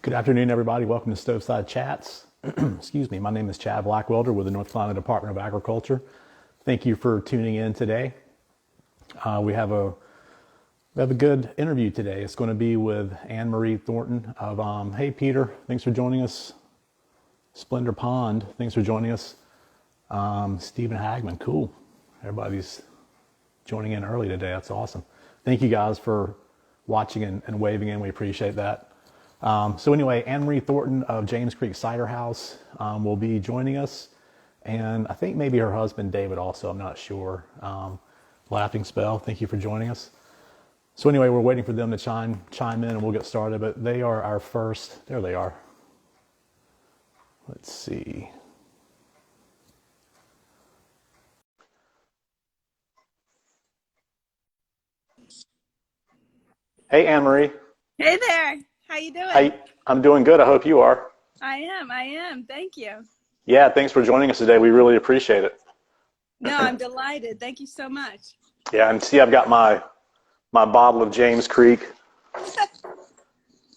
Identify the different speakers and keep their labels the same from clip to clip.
Speaker 1: Good afternoon, everybody. Welcome to Stoveside Chats. Excuse me. My name is Chad Blackwelder with the North Carolina Department of Agriculture. Thank you for tuning in today. We have a good interview today. It's going to be with Anne Marie Thornton of Hey Peter, thanks for joining us. Splendor Pond, thanks for joining us. Stephen Hagman, cool. Everybody's joining in early today. That's awesome. Thank you guys for watching and waving in. We appreciate that. So anyway, Anne Marie Thornton of James Creek Cider House will be joining us, and I think maybe her husband David also. I'm not sure. Laughing Spell, thank you for joining us. So anyway, we're waiting for them to chime in, and we'll get started. But they are our first. There they are. Let's see. Hey, Anne Marie.
Speaker 2: Hey there. How you doing?
Speaker 1: I'm doing good. I hope you are.
Speaker 2: I am. Thank you.
Speaker 1: Yeah, thanks for joining us today. We really appreciate it.
Speaker 2: No, I'm delighted. Thank you so much.
Speaker 1: Yeah, and see, I've got my bottle of James Creek.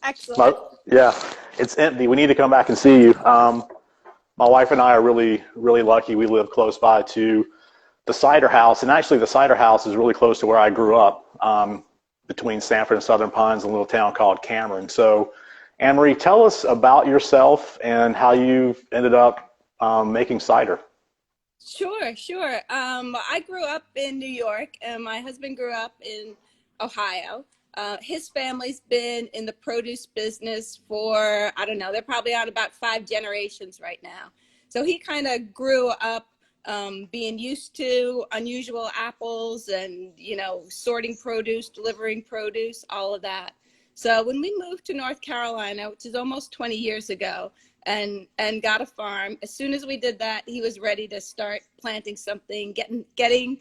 Speaker 2: Excellent.
Speaker 1: Yeah, it's empty. We need to come back and see you. My wife and I are really, really lucky. We live close by to the Cider House, and actually the Cider House is really close to where I grew up, between Sanford and Southern Pines, in a little town called Cameron. So, Anne Marie, tell us about yourself and how you ended up making cider.
Speaker 2: Sure. I grew up in New York, and my husband grew up in Ohio. His family's been in the produce business for, I don't know, they're probably on about 5 generations right now. So he kind of grew up being used to unusual apples and, sorting produce, delivering produce, all of that. So when we moved to North Carolina, which is almost 20 years ago, and got a farm, as soon as we did that, he was ready to start planting something, getting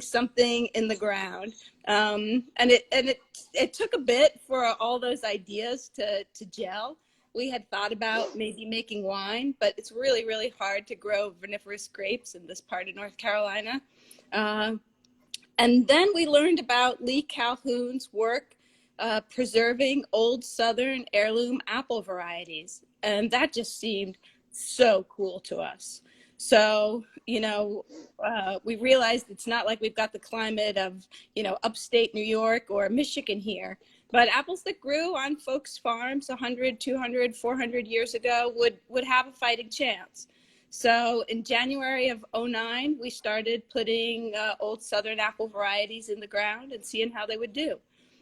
Speaker 2: something in the ground. And it took a bit for all those ideas to gel. We had thought about maybe making wine, but it's really, really hard to grow vinifera grapes in this part of North Carolina. And then we learned about Lee Calhoun's work preserving old Southern heirloom apple varieties. And that just seemed so cool to us. So, we realized it's not like we've got the climate of, upstate New York or Michigan here. But apples that grew on folks' farms 100, 200, 400 years ago would have a fighting chance. So in January of '09, we started putting old Southern apple varieties in the ground and seeing how they would do.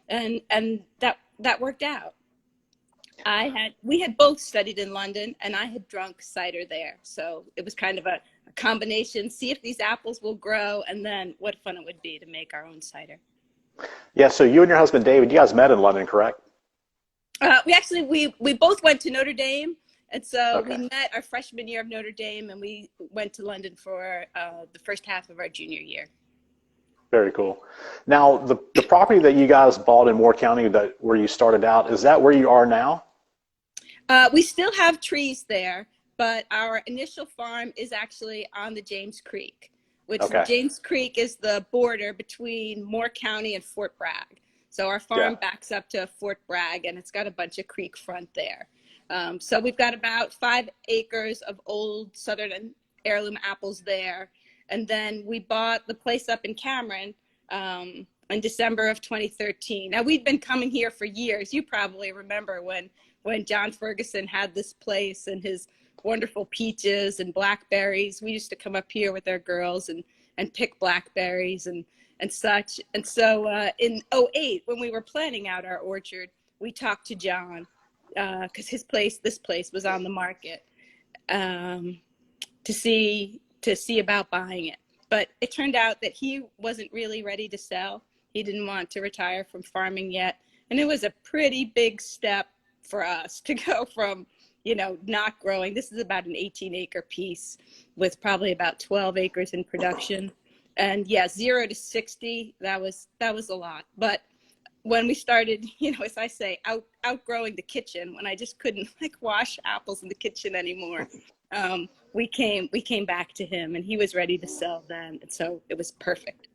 Speaker 2: And that worked out. We had both studied in London, and I had drunk cider there. So it was kind of a combination, see if these apples will grow, and then what fun it would be to make our own cider.
Speaker 1: Yeah, so you and your husband David, you guys met in London, correct?
Speaker 2: We both went to Notre Dame, and so
Speaker 1: Okay.
Speaker 2: we met our freshman year of Notre Dame, and we went to London for the first half of our junior year.
Speaker 1: Very cool. Now, the property that you guys bought in Moore County, where you started out, is that where you are now?
Speaker 2: We still have trees there, but our initial farm is actually on the James Creek, which
Speaker 1: Okay.
Speaker 2: James Creek is the border between Moore County and Fort Bragg. So our farm backs up to Fort Bragg, and it's got a bunch of creek front there. So we've got about 5 acres of old Southern heirloom apples there. And then we bought the place up in Cameron in December of 2013. Now, we'd been coming here for years. You probably remember when John Ferguson had this place and his wonderful peaches and blackberries. We used to come up here with our girls and pick blackberries and such. And so in '08, when we were planning out our orchard, we talked to John because this place was on the market to see about buying it. But it turned out that he wasn't really ready to sell. He didn't want to retire from farming yet. And it was a pretty big step for us to go from, not growing. This is about an 18-acre piece with probably about 12 acres in production. And 0 to 60, that was a lot. But when we started, as I say, outgrowing the kitchen, when I just couldn't wash apples in the kitchen anymore, we came back to him, and he was ready to sell then. And so it was perfect.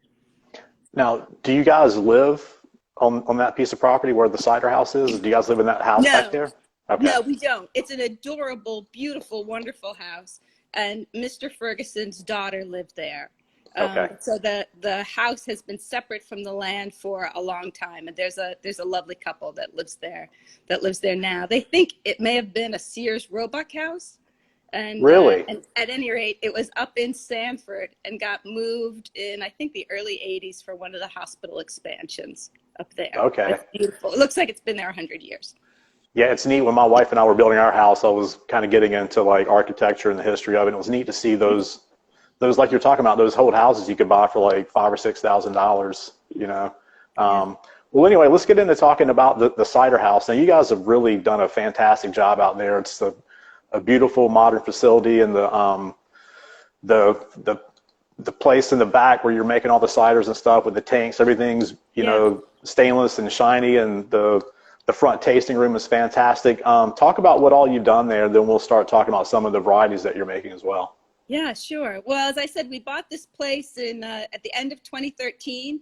Speaker 1: Now, do you guys live on that piece of property where the cider house is? Do you guys live in that house back there? Okay.
Speaker 2: No, we don't. It's an adorable, beautiful, wonderful house, and Mr. Ferguson's daughter lived there.
Speaker 1: Okay.
Speaker 2: So the house has been separate from the land for a long time, and there's a lovely couple that lives there now. They think it may have been a Sears Roebuck house,
Speaker 1: Really?
Speaker 2: and at any rate, it was up in Sanford and got moved in, I think, the early '80s for one of the hospital expansions up there.
Speaker 1: Okay.
Speaker 2: It's beautiful. It looks like it's been there 100 years.
Speaker 1: Yeah, it's neat. When my wife and I were building our house, I was kind of getting into like architecture and the history of it. It was neat to see those like you're talking about, those old houses you could buy for like $5,000 or $6,000, you know.
Speaker 2: Yeah.
Speaker 1: Well, anyway, let's get into talking about the Cider House. Now, you guys have really done a fantastic job out there. It's a beautiful modern facility, and the the place in the back where you're making all the ciders and stuff with the tanks, everything's, you know, stainless and shiny, and the front tasting room is fantastic. Talk about what all you've done there, then we'll start talking about some of the varieties that you're making as well.
Speaker 2: Yeah, sure. Well, as I said, we bought this place in at the end of 2013,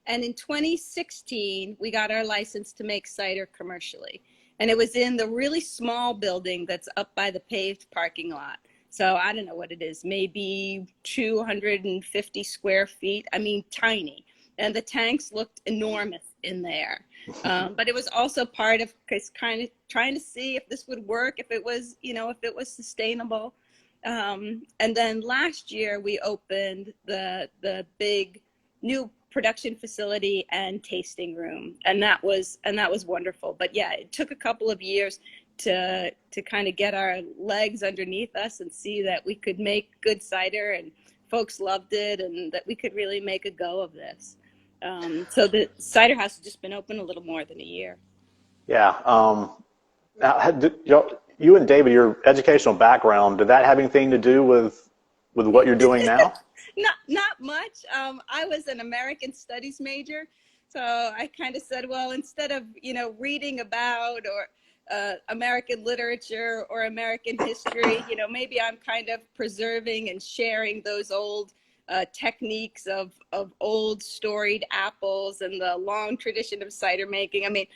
Speaker 2: and in 2016 we got our license to make cider commercially, and it was in the really small building that's up by the paved parking lot. So I don't know what it is, maybe 250 square feet. I mean, tiny, and the tanks looked enormous in there. But it was also part of kind of trying to see if this would work, if it was, you know, if it was sustainable. And then last year we opened the big new production facility and tasting room, and that was wonderful. But yeah, it took a couple of years to kind of get our legs underneath us and see that we could make good cider and folks loved it, and that we could really make a go of this. So the Cider House has just been open a little more than a year.
Speaker 1: Yeah. Now, you and David, your educational background, did that have anything to do with what you're doing now?
Speaker 2: Not much. I was an American Studies major, so I kind of said, well, instead of, you know, reading about or American literature or American history, you know, maybe I'm kind of preserving and sharing those old techniques of old storied apples and the long tradition of cider making. I mean,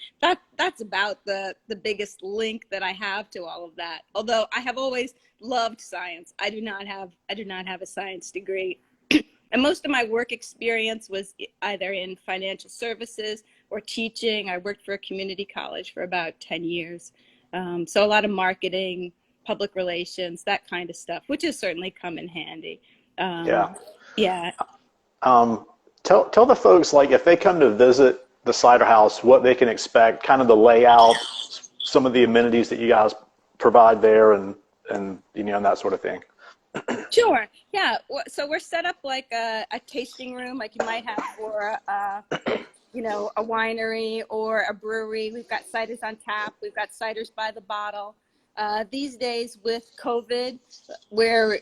Speaker 2: that's about the biggest link that I have to all of that. Although I have always loved science, I do not have a science degree. And most of my work experience was either in financial services or teaching. I worked for a community college for about 10 years. So a lot of marketing, public relations, that kind of stuff, which has certainly come in handy.
Speaker 1: Yeah.
Speaker 2: Yeah.
Speaker 1: Tell the folks, like, if they come to visit the Cider House, what they can expect, kind of the layout, some of the amenities that you guys provide there, and you know, and that sort of thing.
Speaker 2: Sure. Yeah. So we're set up like a tasting room, like you might have for, you know, a winery or a brewery. We've got ciders on tap. We've got ciders by the bottle. These days with COVID, where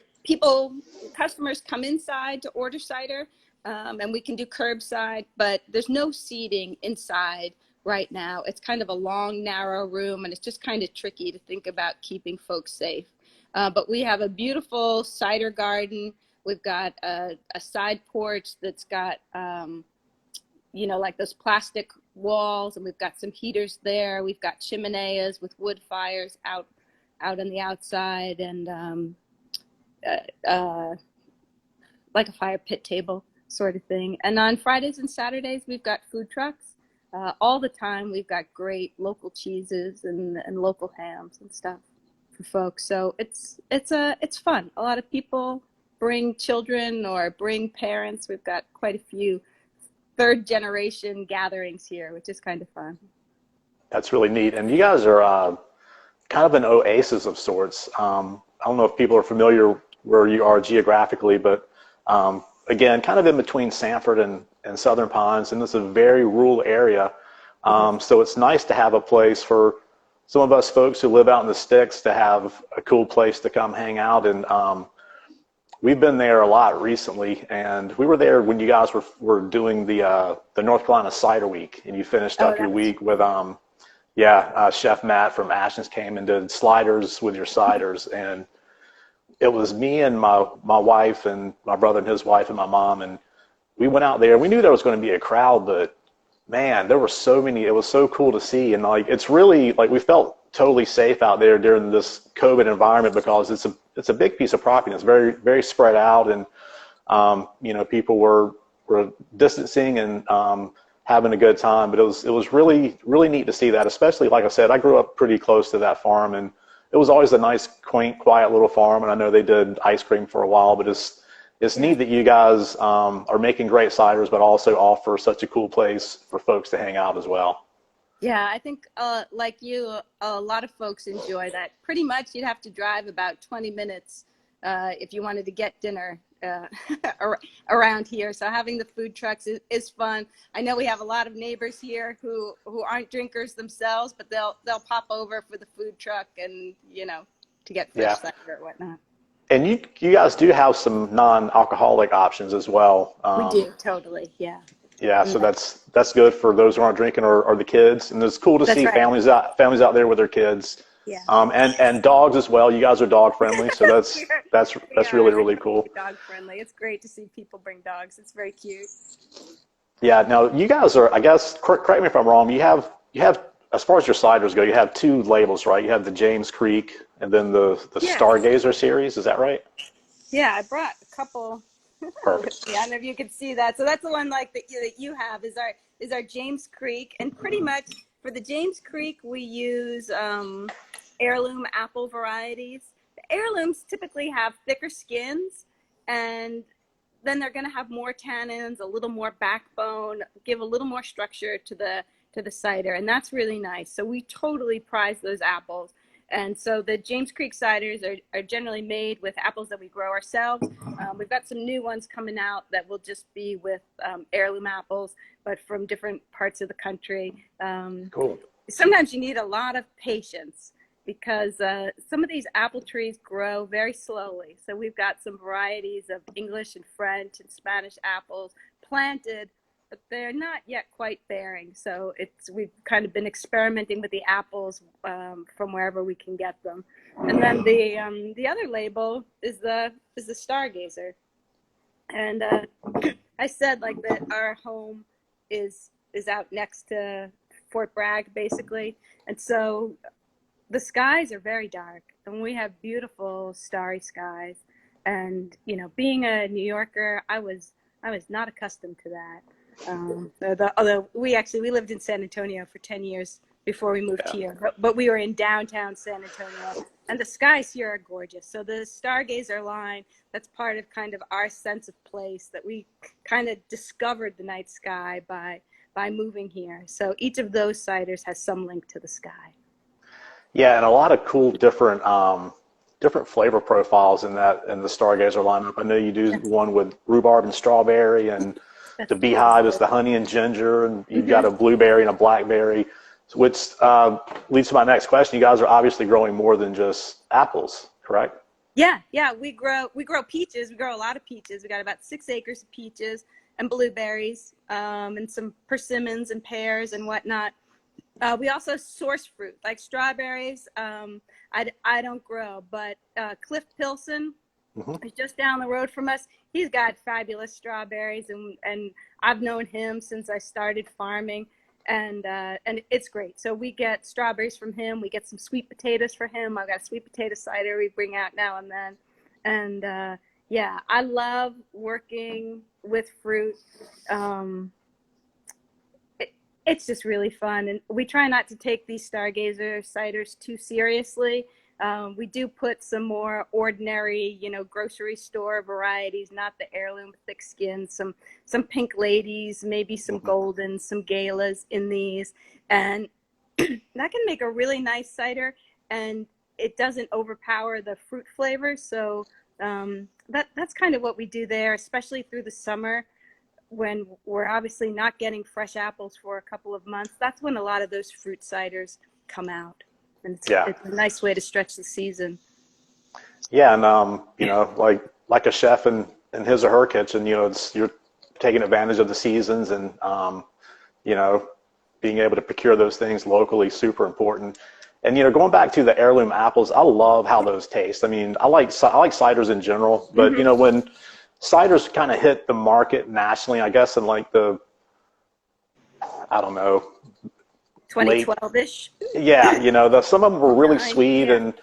Speaker 2: customers come inside to order cider, and we can do curbside, but there's no seating inside right now. It's kind of a long, narrow room, and it's just kind of tricky to think about keeping folks safe. But we have a beautiful cider garden. We've got a side porch that's got, you know, like those plastic walls, and we've got some heaters there. We've got chimeneas with wood fires out on the outside, and like a fire pit table sort of thing. And on Fridays and Saturdays, we've got food trucks. All the time, we've got great local cheeses and local hams and stuff for folks. So it's fun. A lot of people bring children or bring parents. We've got quite a few third generation gatherings here, which is kind of fun. That's
Speaker 1: really neat. And you guys are kind of an oasis of sorts. I don't know if people are familiar where you are geographically, but again, kind of in between Sanford and Southern Pines, and this is a very rural area. So it's nice to have a place for some of us folks who live out in the sticks to have a cool place to come hang out. And we've been there a lot recently, and we were there when you guys were doing the North Carolina Cider Week, and you finished up your week with Chef Matt from Ashton's came and did sliders with your ciders, and it was me and my wife and my brother and his wife and my mom, and we went out there. We knew there was going to be a crowd, but man, there were so many. It was so cool to see, and like it's really like we felt totally safe out there during this COVID environment, because it's a big piece of property. It's very, very spread out, and you know, people were distancing and having a good time. But it was really, really neat to see that. Especially, like I said, I grew up pretty close to that farm, and it was always a nice, quaint, quiet little farm. And I know they did ice cream for a while, but it's neat that you guys are making great ciders, but also offer such a cool place for folks to hang out as well.
Speaker 2: Yeah, I think like you, a lot of folks enjoy that. Pretty much you'd have to drive about 20 minutes if you wanted to get dinner around here. So having the food trucks is fun. I know we have a lot of neighbors here who aren't drinkers themselves, but they'll pop over for the food truck and, you know, to get fresh cider or whatnot.
Speaker 1: And you guys do have some non-alcoholic options as well.
Speaker 2: We do, totally, yeah.
Speaker 1: Yeah, so that's good for those who aren't drinking or the kids. And it's cool to see families out there with their kids.
Speaker 2: Yeah.
Speaker 1: And dogs as well. You guys are dog friendly, so that's really, really cool.
Speaker 2: Dog friendly. It's great to see people bring dogs. It's very cute.
Speaker 1: Yeah. Now you guys are, I guess, correct me if I'm wrong. You have as far as your ciders go, you have two labels, right? You have the James Creek and then the Stargazer series. Is that right?
Speaker 2: Yeah, I brought a couple.
Speaker 1: Perfect.
Speaker 2: Yeah, I don't know if you could see that. So that's the one like that you have is our James Creek, and pretty much for the James Creek we use heirloom apple varieties. The heirlooms typically have thicker skins, and then they're going to have more tannins, a little more backbone, give a little more structure to the cider, and that's really nice. So we totally prize those apples. And so the James Creek ciders are generally made with apples that we grow ourselves. We've got some new ones coming out that will just be with heirloom apples, but from different parts of the country.
Speaker 1: Cool.
Speaker 2: Sometimes you need a lot of patience because some of these apple trees grow very slowly. So we've got some varieties of English and French and Spanish apples planted, but they're not yet quite bearing. So we've kind of been experimenting with the apples from wherever we can get them. And then the other label is the Stargazer. And I said like that our home is out next to Fort Bragg, basically. And so the skies are very dark, and we have beautiful starry skies. And you know, being a New Yorker, I was not accustomed to that. Although we lived in San Antonio for 10 years before we moved here, but we were in downtown San Antonio, and the skies here are gorgeous. So the Stargazer line, that's part of kind of our sense of place, that we kind of discovered the night sky by moving here. So each of those ciders has some link to the sky.
Speaker 1: Yeah, and a lot of cool different flavor profiles in the Stargazer lineup. I know you do one with rhubarb and strawberry, and the beehive is the honey and ginger, and you've got a blueberry and a blackberry, which leads to my next question. You guys are obviously growing more than just apples, correct? Yeah,
Speaker 2: we grow peaches. We grow a lot of peaches. We got about 6 acres of peaches and blueberries, and some persimmons and pears and whatnot. We also source fruit like strawberries. I don't grow, but Cliff Pilson is just down the road from us. He's got fabulous strawberries, and I've known him since I started farming, and it's great. So we get strawberries from him. We get some sweet potatoes for him. I've got a sweet potato cider we bring out now and then. And yeah, I love working with fruit. It's just really fun, and we try not to take these Stargazer ciders too seriously. We do put some more ordinary, grocery store varieties, not the heirloom thick skins, some pink ladies, maybe some golden, some galas in these, and that can make a really nice cider, and it doesn't overpower the fruit flavor. So that's kind of what we do there, especially through the summer, when we're obviously not getting fresh apples for a couple of months. That's when a lot of those fruit ciders come out. And it's a nice way to stretch the season.
Speaker 1: Yeah, and like a chef in his or her kitchen, you're taking advantage of the seasons, and being able to procure those things locally, super important. And going back to the heirloom apples, I love how those taste. I mean, I like ciders in general, but when ciders kind of hit the market nationally, I guess in like the, I don't know,
Speaker 2: 2012-ish.
Speaker 1: Yeah, some of them were really sweet,
Speaker 2: Yeah.
Speaker 1: and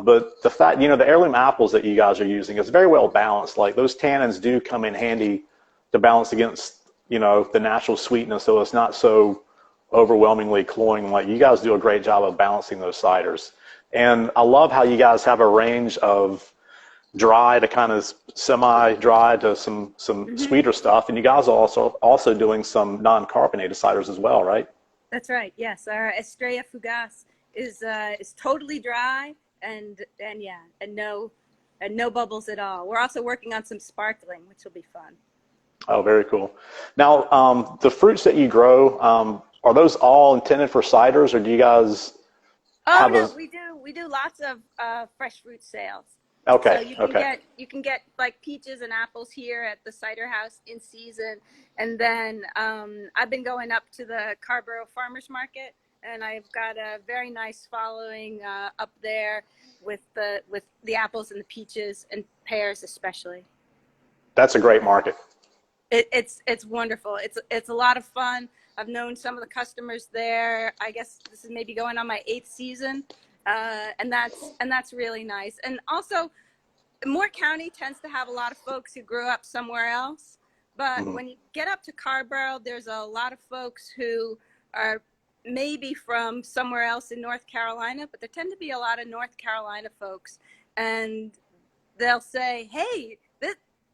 Speaker 1: but the fact, the heirloom apples that you guys are using is very well balanced. Like those tannins do come in handy to balance against, the natural sweetness, so it's not so overwhelmingly cloying. Like you guys do a great job of balancing those ciders, and I love how you guys have a range of dry to kind of semi-dry to some
Speaker 2: Hmm.
Speaker 1: sweeter stuff, and you guys are also doing some non-carbonated ciders as well, right?
Speaker 2: That's right. Yes, our Estrella Fugace is totally dry and yeah, and no bubbles at all. We're also working on some sparkling, which will be fun.
Speaker 1: Oh, very cool. Now, the fruits that you grow, are those all intended for ciders, or do you guys
Speaker 2: Oh
Speaker 1: have
Speaker 2: no,
Speaker 1: a?
Speaker 2: we do lots of fresh fruit sales. So
Speaker 1: Okay, okay,
Speaker 2: you can get like peaches and apples here at the Cider House in season, and then I've been going up to the Carborough Farmers Market, and I've got a very nice following up there with the apples and the peaches and pears especially.
Speaker 1: that's a great market.
Speaker 2: It's wonderful. It's a lot of fun. I've known some of the customers there. I guess this is maybe going on my 8th season, and that's really nice. And also, Moore County tends to have a lot of folks who grew up somewhere else. But
Speaker 1: Mhm.
Speaker 2: when you get up to Carborough, there's a lot of folks who are maybe from somewhere else in North Carolina, but there tend to be a lot of North Carolina folks, and they'll say, "Hey,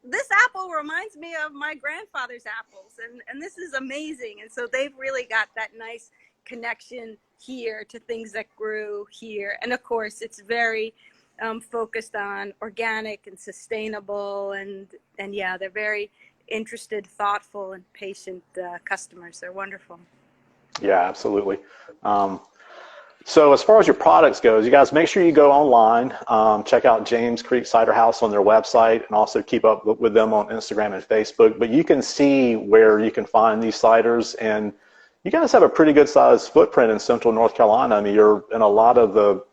Speaker 2: this apple reminds me of my grandfather's apples, and this is amazing." And so they've really got that nice connection here to things that grew here. And of course, it's very focused on organic and sustainable, and yeah, they're very interested, thoughtful, and patient customers. They're wonderful.
Speaker 1: Yeah, absolutely. Um, So as far as your products goes, you guys make sure you go online, check out James Creek Cider House on their website, and also keep up with them on Instagram and Facebook. But you can see where you can find these ciders, and you guys have a pretty good sized footprint in Central North Carolina. I mean, you're in a lot of the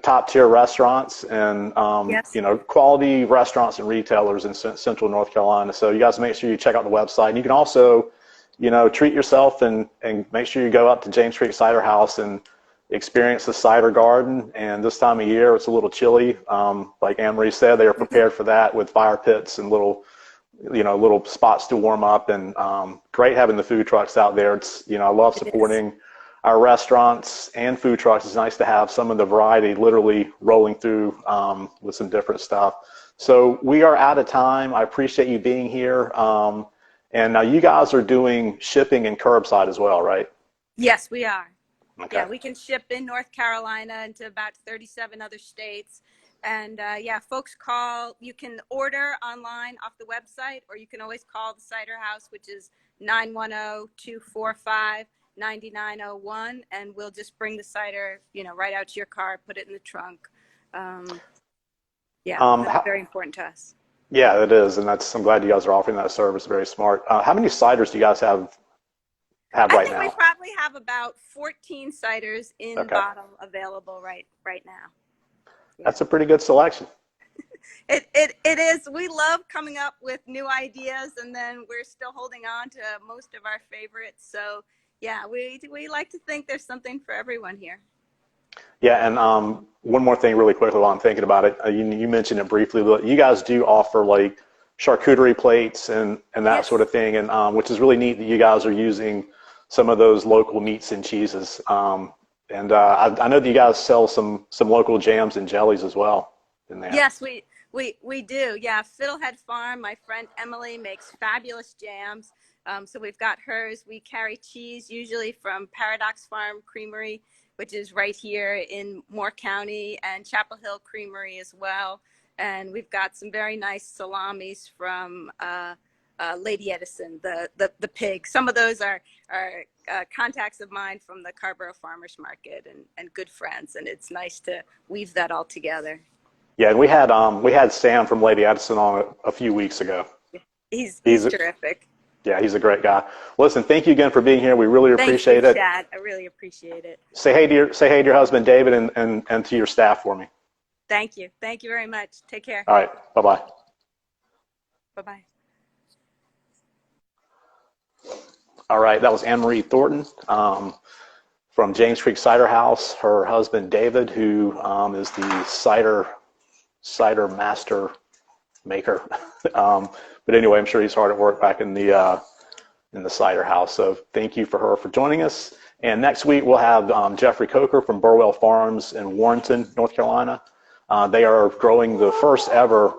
Speaker 1: top tier restaurants and
Speaker 2: Yes.
Speaker 1: quality restaurants and retailers in Central North Carolina. So you guys make sure you check out the website. And you can also, treat yourself and make sure you go up to James Creek Cider House and experience the cider garden. And this time of year, it's a little chilly. Like Anne Marie said, they are prepared for that with fire pits and little spots to warm up, and great having the food trucks out there. It's, I love
Speaker 2: It is.
Speaker 1: supporting our restaurants and food trucks. It's nice to have some of the variety literally rolling through with some different stuff. So we are out of time. I appreciate you being here. And now you guys are doing shipping and curbside as well, right?
Speaker 2: Yes, we are.
Speaker 1: Okay.
Speaker 2: Yeah, we can ship in North Carolina into about 37 other states. And yeah, folks call. You can order online off the website, or you can always call the Cider House, which is 910-245-9901. And we'll just bring the cider, right out to your car, put it in the trunk. Um, yeah, that's
Speaker 1: How,
Speaker 2: very important to us.
Speaker 1: yeah, it is, and I'm glad you guys are offering that service. Very smart. How many ciders do you guys have
Speaker 2: I
Speaker 1: right
Speaker 2: think we
Speaker 1: now?
Speaker 2: probably have about 14 ciders in
Speaker 1: Okay,
Speaker 2: bottle available right now. Yeah.
Speaker 1: that's a pretty good selection.
Speaker 2: It is. We love coming up with new ideas, and then we're still holding on to most of our favorites. So yeah, we like to think there's something for everyone here.
Speaker 1: Yeah, and one more thing really quickly while I'm thinking about it. You mentioned it briefly, but you guys do offer like charcuterie plates and that sort
Speaker 2: Yes.
Speaker 1: of thing, and which is really neat that you guys are using some of those local meats and cheeses. And I know that you guys sell some local jams and jellies as well in there.
Speaker 2: Yes, we do. Yeah, Fiddlehead Farm. My friend Emily makes fabulous jams. So we've got hers. We carry cheese usually from Paradox Farm Creamery, which is right here in Moore County, and Chapel Hill Creamery as well. And we've got some very nice salamis from Lady Edison, the pig. Some of those are contacts of mine from the Carborough Farmers Market, and good friends. And it's nice to weave that all together.
Speaker 1: Yeah, and we had Sam from Lady Edison on a few weeks ago.
Speaker 2: He's
Speaker 1: He's
Speaker 2: terrific.
Speaker 1: Yeah, he's a great guy. Listen, thank you again for being here. We really
Speaker 2: Thank you,
Speaker 1: appreciate it.
Speaker 2: Chad. I really appreciate it.
Speaker 1: Say hey to your husband David and to your staff for me.
Speaker 2: Thank you. Thank you very much. Take care.
Speaker 1: All right, bye bye.
Speaker 2: Bye bye.
Speaker 1: All right, that was Anne Marie Thornton, from James Creek Cider House, her husband David, who is the cider master maker. But anyway, I'm sure he's hard at work back in the cider house. So thank you for her for joining us. And next week we'll have Jeffrey Coker from Burwell Farms in Warrenton, North Carolina. They are growing the first ever.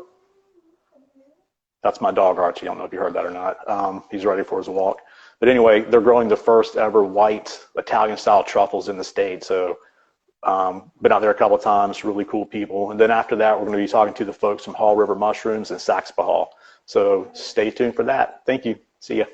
Speaker 1: That's my dog Archie. I don't know if you heard that or not. He's ready for his walk. But anyway, they're growing the first ever white Italian style truffles in the state. So been out there a couple of times, really cool people. And then after that, we're going to be talking to the folks from Hall River Mushrooms and Saxby Hall. So stay tuned for that. Thank you. See ya.